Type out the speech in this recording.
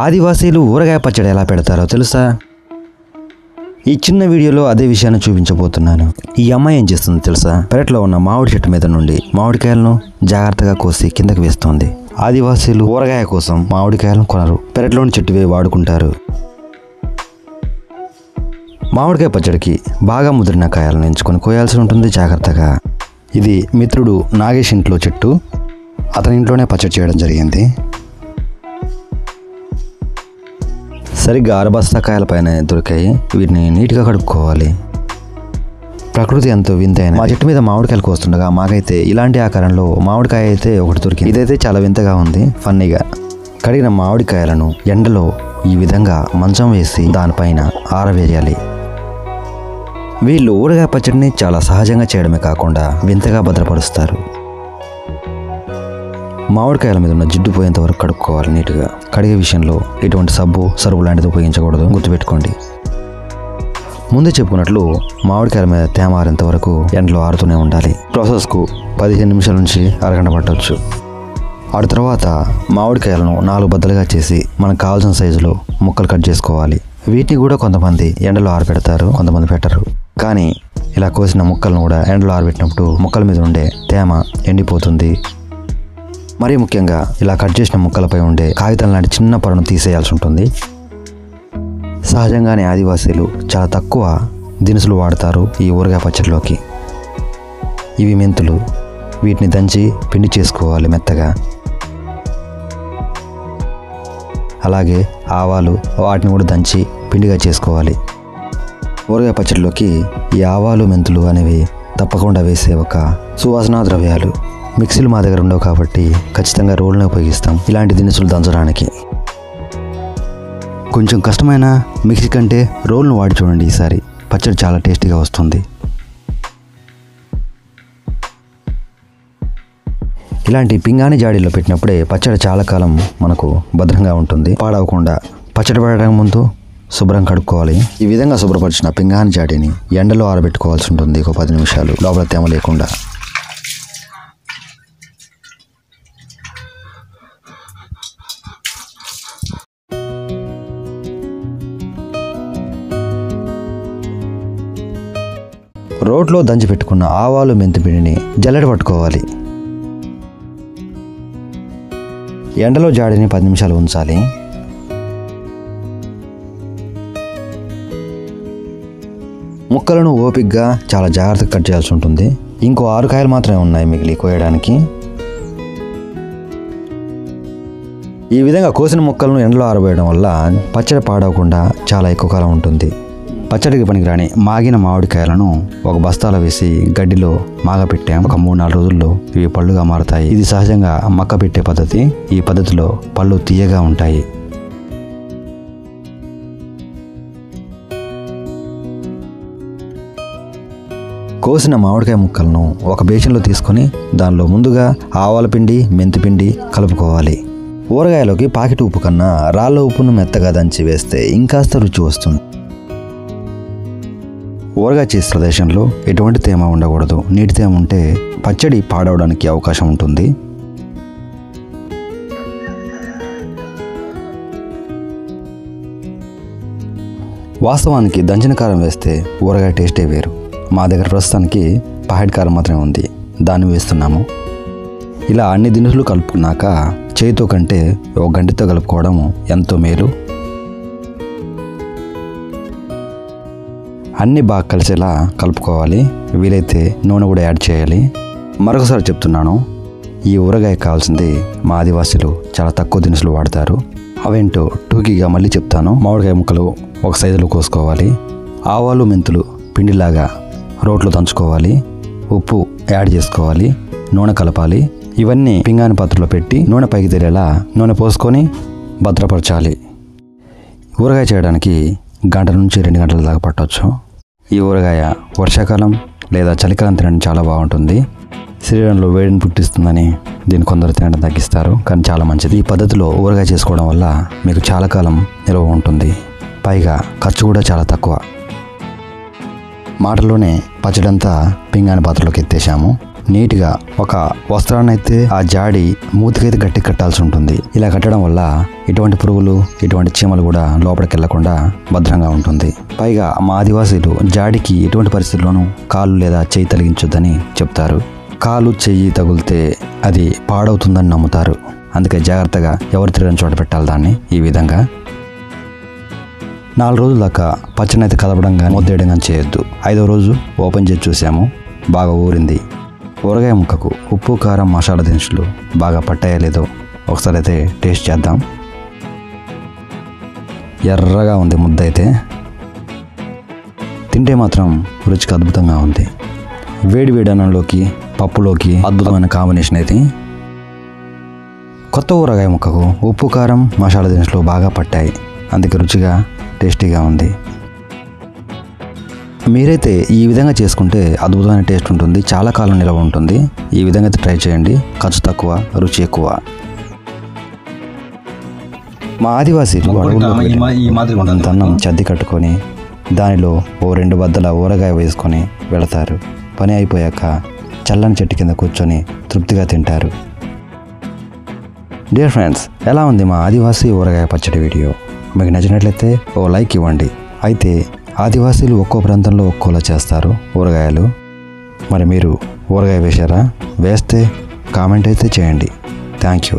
ఆదివాసీలు ఊరగాయ పచ్చడి ఎలా పెడతారో తెలుసా? ఈ చిన్న వీడియోలో అదే విషయాన్ని చూపించబోతున్నాను. ఈ అమ్మాయి ఏం చేస్తుంది తెలుసా? పెరట్లో ఉన్న మామిడి చెట్టు మీద నుండి మామిడికాయలను జాగ్రత్తగా కోసి కిందకి వేస్తోంది. ఆదివాసీలు ఊరగాయ కోసం మామిడికాయలను కొనరు, పెరట్లోని చెట్టువే వాడుకుంటారు. మామిడికాయ పచ్చడికి బాగా ముదిరిన కాయలను ఎంచుకొని కోయాల్సి ఉంటుంది జాగ్రత్తగా. ఇది మిత్రుడు నాగేష్ ఇంట్లో చెట్టు. అతని ఇంట్లోనే పచ్చడి చేయడం జరిగింది. సరిగ్గా 6 బస్తా కాయల పైన దొరికాయి. వీటిని నీట్గా కడుక్కోవాలి. ప్రకృతి ఎంతో వింతైన. మా చెట్టు మీద మామిడికాయలు కోస్తుండగా మాకైతే ఇలాంటి ఆకారంలో మామిడికాయ అయితే ఒకటి దొరికింది. ఇదైతే చాలా వింతగా ఉంది, ఫన్నీగా. కడిగిన మామిడికాయలను ఎండలో ఈ విధంగా మంచం వేసి దానిపైన ఆరవేయాలి. వీళ్ళు ఊరగాయ పచ్చడిని చాలా సహజంగా చేయడమే కాకుండా వింతగా భద్రపరుస్తారు. మామిడికాయల మీద ఉన్న జిడ్డు పోయేంత వరకు కడుక్కోవాలి నీట్గా. కడిగే విషయంలో ఎటువంటి సబ్బు, సరుపు లాంటిది ఉపయోగించకూడదు, గుర్తుపెట్టుకోండి. ముందే చెప్పుకున్నట్లు మామిడికాయల మీద తేమ ఆరేంత వరకు ఎండలో ఆరుతూనే ఉండాలి. ప్రాసెస్కు 15 నిమిషాల నుంచి అరగంట పట్టవచ్చు. ఆ తర్వాత మామిడికాయలను 4 బద్దలుగా చేసి మనకు కావాల్సిన సైజులో ముక్కలు కట్ చేసుకోవాలి. వీటిని కూడా కొంతమంది ఎండలో ఆరబెడతారు, కొంతమంది పెట్టరు. కానీ ఇలా కోసిన ముక్కలను కూడా ఎండలో ఆరబెట్టినప్పుడు ముక్కల మీద ఉండే తేమ ఎండిపోతుంది. మరీ ముఖ్యంగా ఇలా కట్ చేసిన ముక్కలపై ఉండే కాగితం లాంటి చిన్న పొరను తీసేయాల్సి ఉంటుంది. సహజంగానే ఆదివాసీలు చాలా తక్కువ దినుసులు వాడతారు ఈ ఊరగాయ పచ్చడిలోకి. ఇవి మెంతులు. వీటిని దంచి పిండి చేసుకోవాలి మెత్తగా. అలాగే ఆవాలు, వాటిని కూడా దంచి పిండిగా చేసుకోవాలి. ఊరగాయ పచ్చడిలోకి ఈ ఆవాలు, మెంతులు అనేవి తప్పకుండా వేసే ఒక సువాసనా ద్రవ్యాలు. మిక్సీలు మా దగ్గర ఉండవు కాబట్టి ఖచ్చితంగా రోల్ని ఉపయోగిస్తాం ఇలాంటి దినుసులు దంచడానికి. కొంచెం కష్టమైన మిక్సీ కంటే రోల్ను వాడి చూడండి. ఈసారి పచ్చడి చాలా టేస్టీగా వస్తుంది. ఇలాంటి పింగాణి జాడీలో పెట్టినప్పుడే పచ్చడి చాలా కాలం మనకు భద్రంగా ఉంటుంది, పాడవకుండా. పచ్చడి పడడానికి ముందు శుభ్రం కడుక్కోవాలి. ఈ విధంగా శుభ్రపరిచిన పింగాణి జాడీని ఎండలో ఆరబెట్టుకోవాల్సి ఉంటుంది ఒక 10 నిమిషాలు, లోపల తేమ లేకుండా. రోట్లో దంచి పెట్టుకున్న ఆవాలు, మెంతి పిండిని జల్లెడ పట్టుకోవాలి. ఎండలో జాడిని 10 నిమిషాలు ఉంచాలి. ముక్కలను ఓపికగా చాలా జాగ్రత్తగా కట్ చేయాల్సి ఉంటుంది. ఇంకో 6 కాయలు మాత్రమే ఉన్నాయి మిగిలి కోయడానికి. ఈ విధంగా కోసిన ముక్కలను ఎండలో ఆరబోయడం వల్ల పచ్చడి పాడవకుండా చాలా ఎక్కువ కాలం ఉంటుంది. పచ్చడికి పనికిరాని మాగిన మామిడికాయలను ఒక బస్తాలో వేసి గడ్డిలో మాగపెట్టాం. ఒక 3-4 రోజుల్లో ఇవి పళ్ళుగా మారుతాయి. ఇది సహజంగా మక్క పెట్టే పద్ధతి. ఈ పద్ధతిలో పళ్ళు తీయగా ఉంటాయి. కోసిన మామిడికాయ ముక్కలను ఒక బేసిన్లో తీసుకొని దానిలో ముందుగా ఆవాల పిండి, మెంతి పిండి కలుపుకోవాలి. ఊరగాయలోకి పాకెట్ ఉప్పు కన్నా రాళ్ళ ఉప్పును మెత్తగా దంచి వేస్తే ఇంకాస్త రుచి వస్తుంది. ఊరగాయ చేసే ప్రదేశంలో ఎటువంటి తేమ ఉండకూడదు. నీటి తేమ ఉంటే పచ్చడి పాడవడానికి అవకాశం ఉంటుంది. వాస్తవానికి దంచిన కారం వేస్తే ఊరగాయ టేస్టే వేరు. మా దగ్గర ప్రస్తుతానికి పాకెట్ కారం మాత్రమే ఉంది, దాన్ని వేస్తున్నాము. ఇలా అన్ని దినుసులు కలుపుకున్నాక చేతితో కంటే ఒక గంటతో కలుపుకోవడం ఎంతో మేలు. అన్నీ బాగా కలిసేలా కలుపుకోవాలి. వీలైతే నూనె కూడా యాడ్ చేయాలి. మరొకసారి చెప్తున్నాను, ఈ ఊరగాయ కావాల్సింది మా ఆదివాసీలు చాలా తక్కువ దినుసులు వాడతారు. అవేంటో టూకీగా మళ్ళీ చెప్తాను. మామిడికాయ ముక్కలు ఒక సైజులో కోసుకోవాలి. ఆవాలు, మెంతులు పిండిలాగా రోట్లో దంచుకోవాలి. ఉప్పు యాడ్ చేసుకోవాలి. నూనె కలపాలి. ఇవన్నీ పింగాణి పాత్రలో పెట్టి నూనె పైకి తేలేలా నూనె పోసుకొని భద్రపరచాలి. ఊరగాయ చేయడానికి 1 నుంచి 2 గంటల దాకా పట్టవచ్చు. ఈ ఊరగాయ వర్షాకాలం లేదా చలికాలం తినడం చాలా బాగుంటుంది. శరీరంలో వేడిని పుట్టిస్తుందని దీన్ని కొందరు తినడం తగ్గిస్తారు, కానీ చాలా మంచిది. ఈ పద్ధతిలో ఊరగాయ చేసుకోవడం వల్ల మీకు చాలా కాలం నిల్వ ఉంటుంది. పైగా ఖర్చు కూడా చాలా తక్కువ. మాటలోనే పచ్చడంతా పింగాణి పాత్రలోకి ఎత్తేసాము. నీట్గా ఒక వస్త్రాన్ని అయితే ఆ జాడి మూతికైతే గట్టి కట్టాల్సి ఉంటుంది. ఇలా కట్టడం వల్ల ఎటువంటి పురుగులు ఎటువంటి చీమలు కూడా లోపలికి వెళ్లకుండా భద్రంగా ఉంటుంది. పైగా మా ఆదివాసీలు జాడికి ఎటువంటి పరిస్థితుల్లోనూ కాలు లేదా చెయ్యి తగిలించొద్దని చెప్తారు. కాలు చెయ్యి తగిలితే అది పాడవుతుందని నమ్ముతారు. అందుకే జాగ్రత్తగా ఎవరు తిరగని చోట పెట్టాలి దాన్ని. ఈ విధంగా 4 రోజుల దాకా పచ్చని అయితే కలపడం కానీ ముద్దేయడం కానీ చేయొద్దు. 5వ రోజు ఓపెన్ చేసి చూసాము, బాగా ఊరింది. ఊరగాయ ముక్కకు ఉప్పు కారం మసాలా దినుసులు బాగా పట్టాయో లేదో ఒకసారి అయితే టేస్ట్ చేద్దాం. ఎర్రగా ఉంది ముద్ద అయితే, తింటే మాత్రం రుచికి అద్భుతంగా ఉంది. వేడి వేడి అన్నంలోకి పప్పులోకి అద్భుతమైన కాంబినేషన్ అయితే. కొత్త ఊరగాయ ముక్కకు ఉప్పు కారం మసాలా దినుసులు బాగా పట్టాయి, అందుకే రుచిగా టేస్టీగా ఉంది. మీరైతే ఈ విధంగా చేసుకుంటే అద్భుతమైన టేస్ట్ ఉంటుంది, చాలా కాలం నిల్వ ఉంటుంది. ఈ విధంగా అయితే ట్రై చేయండి. ఖర్చు తక్కువ, రుచి ఎక్కువ. మా ఆదివాసీలు అన్నం చద్ది కట్టుకొని దానిలో ఓ 2 బద్దల ఊరగాయ వేసుకొని వెళతారు. పని అయిపోయాక చల్లని చెట్టు కింద కూర్చొని తృప్తిగా తింటారు. డియర్ ఫ్రెండ్స్, ఎలా ఉంది మా ఆదివాసీ ఊరగాయ పచ్చడి వీడియో? మీకు నచ్చినట్లయితే ఓ లైక్ ఇవ్వండి. అయితే ఆదివాసీలు ఒక్కో ప్రాంతంలో ఒక్కోలా చేస్తారు ఊరగాయలు. మరి మీరు ఊరగాయ వేశారా? వేస్తే కామెంట్ అయితే చేయండి. Thank you.